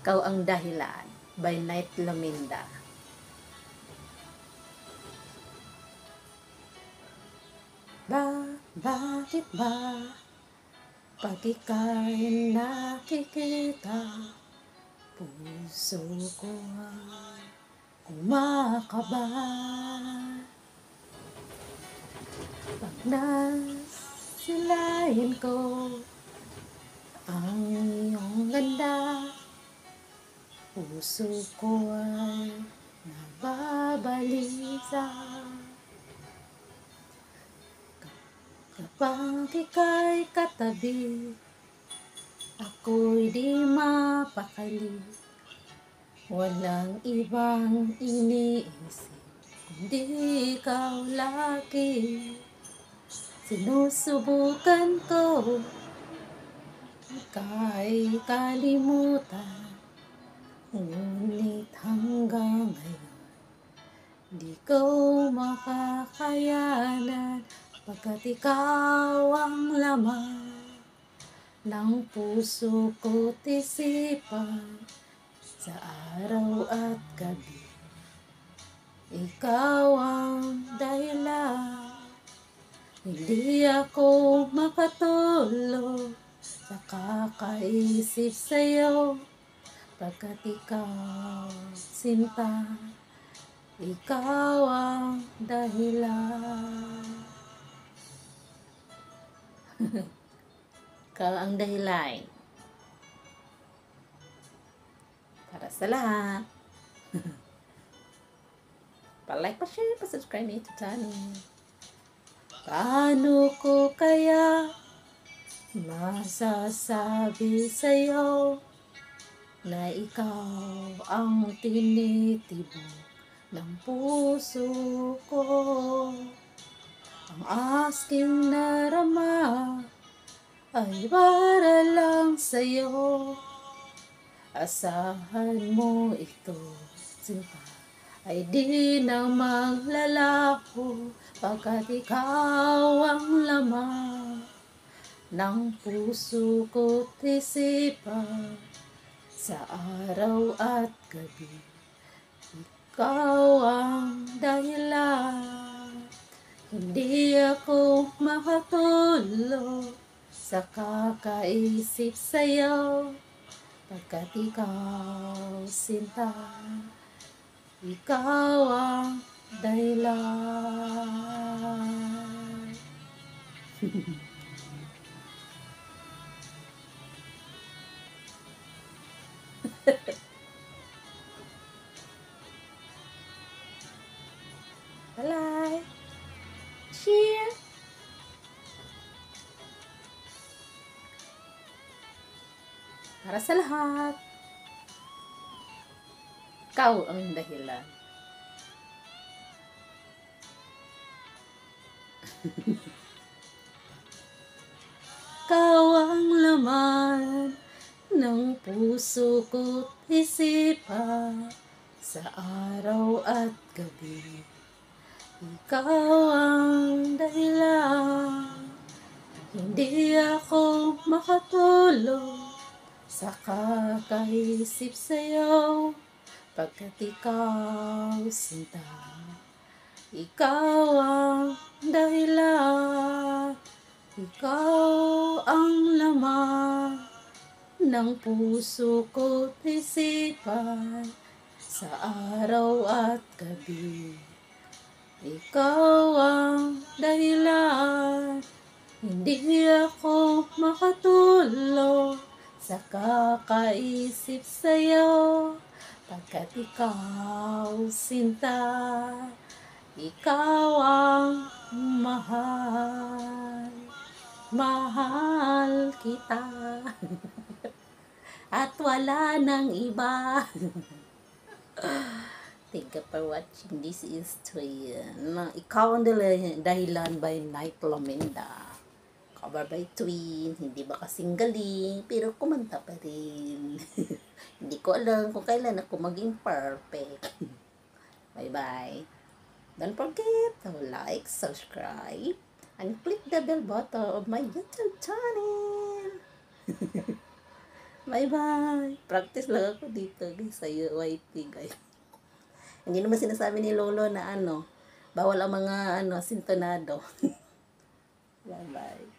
Ikaw ang dahilan by Night Laminda. Bakit ba pag ika'y nakikita, puso ko ay kumakaba? Pag nasilayan ko ang iyong ganda, puso ko ay nababalisa. Kapag ika'y katabi, ako'y di mapakali. Walang ibang iniisip, kundi ikaw lagi. Sinusubukan ko ika'y kalimutan, ngunit hanggang ngayon di ko makakayanan, pagkat ikaw ang laman ng puso ko't isipan sa araw at gabi. Ikaw ang dahilan, hindi ako makatulog sa kakaisip sa'yo, pagkat ikaw, sinta, ikaw ang dahilan. Ikaw ang dahilan. Para sa lahat. Pa-like, pa-share, pa-subscribe na ito channel. Paano ko kaya masasabi sa'yo na ikaw ang tinitibok ng puso ko? Ang asking narama ay para lang sa'yo. Asahan mo ito, sinta, ay di na maglalako, pagkat ikaw ang laman ng puso ko't isipan sa araw at gabi. Ikaw ang dahilan, hindi ako makatulog sa kakaisip sa'yo, pagkat ikaw, sinta, ikaw ang dahilan. Like, share, para sa lahat. Ikaw ang dahilan. Ikaw ang laman ng puso ko't isipan sa araw at gabi. Ikaw ang dahilan, hindi ako makatulog sa kakaisip sa'yo, pagkat ikaw, sinta, ikaw ang dahilan. Ikaw ang laman ng puso ko't isipan sa araw at gabi. Ikaw ang dahilan, hindi ako makatulog sa kakaisip sa'yo, pagkat ikaw, sinta, ikaw ang mahal. Mahal kita at wala nang iba. Thank you for watching. This is Twin. Ikaw ang dahilan by Night Laminda. Cover by Twin. Hindi ba kasing galing, pero kumanta pa rin. Hindi ko alam kung kailan ako maging perfect. Bye-bye. Don't forget to like, subscribe, and click the bell button of my YouTube channel. Bye-bye. Practice lang ako dito guys sa UYT guys. Hindi naman sinasabi ni Lolo na bawal ang mga sintonado. Bye-bye.